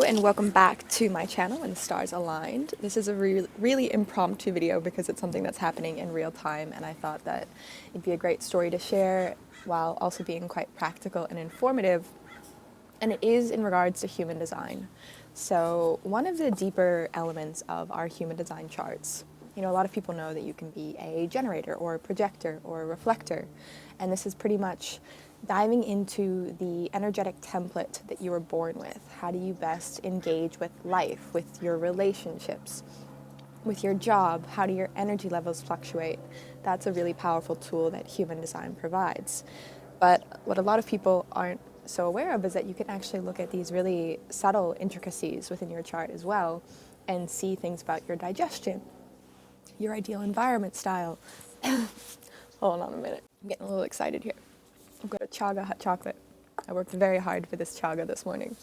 Hello and welcome back to my channel When the Stars Aligned. This is a really impromptu video because it's something that's happening in real time, and I thought that it'd be a great story to share while also being quite practical and informative. And it is in regards to human design. So one of the deeper elements of our human design charts, a lot of people know that you can be a generator or a projector or a reflector, and this is pretty much diving into the energetic template that you were born with. How do you best engage with life, with your relationships, with your job? How do your energy levels fluctuate? That's a really powerful tool that human design provides. But what a lot of people aren't so aware of is that you can actually look at these really subtle intricacies within your chart as well and see things about your digestion, your ideal environment style. Hold on a minute. I'm getting a little excited here. I've got a chaga hot chocolate. I worked very hard for this chaga this morning.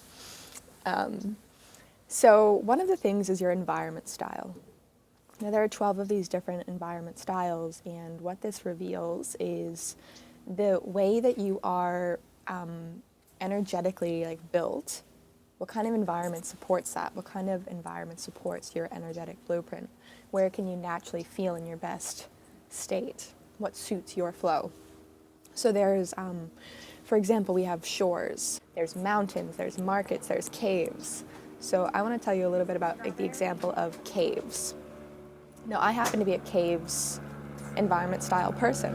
So one of the things is your environment style. Now there are 12 of these different environment styles, and what this reveals is the way that you are energetically built. What kind of environment supports that? What kind of environment supports your energetic blueprint? Where can you naturally feel in your best state? What suits your flow? So there's, for example, we have shores, there's mountains, there's markets, there's caves. So I want to tell you a little bit about the example of caves. Now, I happen to be a caves environment style person,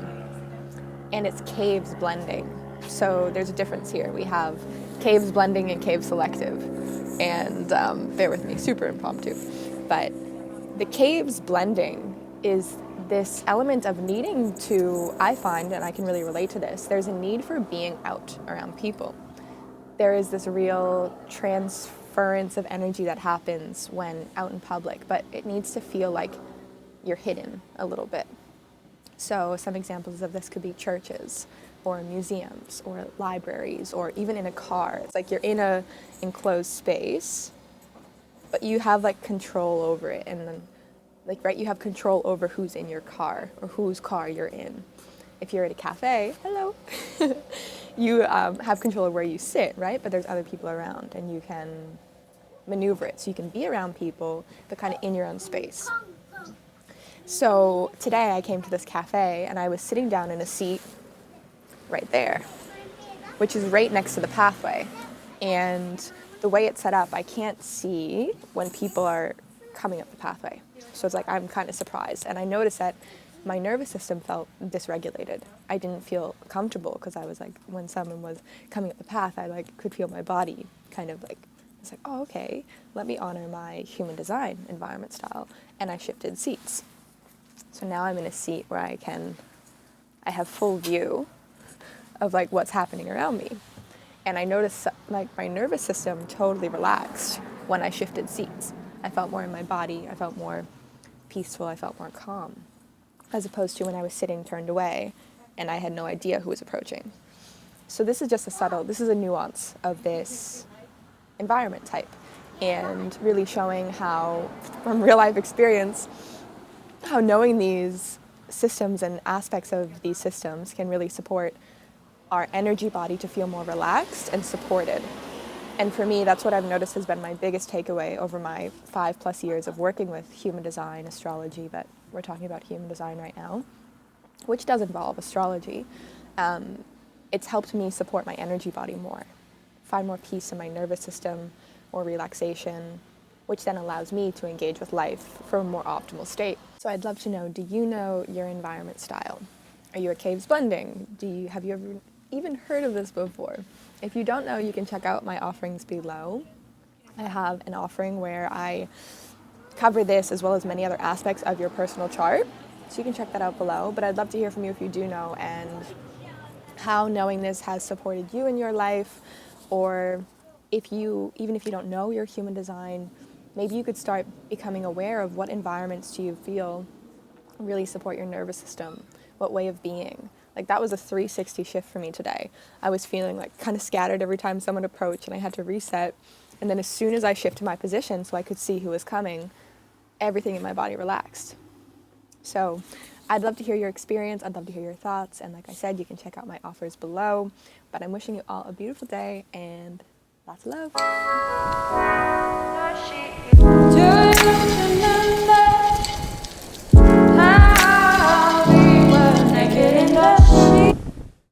and it's caves blending. So there's a difference here. We have caves blending and cave selective, and bear with me, super impromptu. But the caves blending is this element of needing to, I find, and I can really relate to this, there's a need for being out around people. There is this real transference of energy that happens when out in public, but it needs to feel like you're hidden a little bit. So some examples of this could be churches or museums or libraries or even in a car. It's like you're in a enclosed space, but you have control over it, and then you have control over who's in your car or whose car you're in. If you're at a cafe, hello, you have control of where you sit, right? But there's other people around, and you can maneuver it. So you can be around people, but kind of in your own space. So today I came to this cafe, and I was sitting down in a seat right there, which is right next to the pathway. And the way it's set up, I can't see when people are coming up the pathway. So it's I'm kind of surprised. And I noticed that my nervous system felt dysregulated. I didn't feel comfortable because I was when someone was coming up the path, I could feel my body kind of it's oh, okay, let me honor my human design environment style. And I shifted seats. So now I'm in a seat where I have full view of what's happening around me. And I noticed my nervous system totally relaxed when I shifted seats. I felt more in my body, I felt more peaceful, I felt more calm, as opposed to when I was sitting turned away and I had no idea who was approaching. So this is just this is a nuance of this environment type, and really showing how, from real life experience, how knowing these systems and aspects of these systems can really support our energy body to feel more relaxed and supported. And for me, that's what I've noticed has been my biggest takeaway over my 5+ years of working with human design, astrology, but we're talking about human design right now, which does involve astrology. It's helped me support my energy body more, find more peace in my nervous system, more relaxation, which then allows me to engage with life for a more optimal state. So I'd love to know, do you know your environment style? Are you a caves blending? Have you ever even heard of this before? If you don't know, you can check out my offerings below. I have an offering where I cover this as well as many other aspects of your personal chart. So you can check that out below. But I'd love to hear from you if you do know, and how knowing this has supported you in your life, or even if you don't know your human design, maybe you could start becoming aware of what environments do you feel really support your nervous system, what way of being. That was a 360 shift for me today. I was feeling kind of scattered every time someone approached, and I had to reset. And then as soon as I shifted my position so I could see who was coming, everything in my body relaxed. So I'd love to hear your experience. I'd love to hear your thoughts. And like I said, you can check out my offers below. But I'm wishing you all a beautiful day, and Lots of love.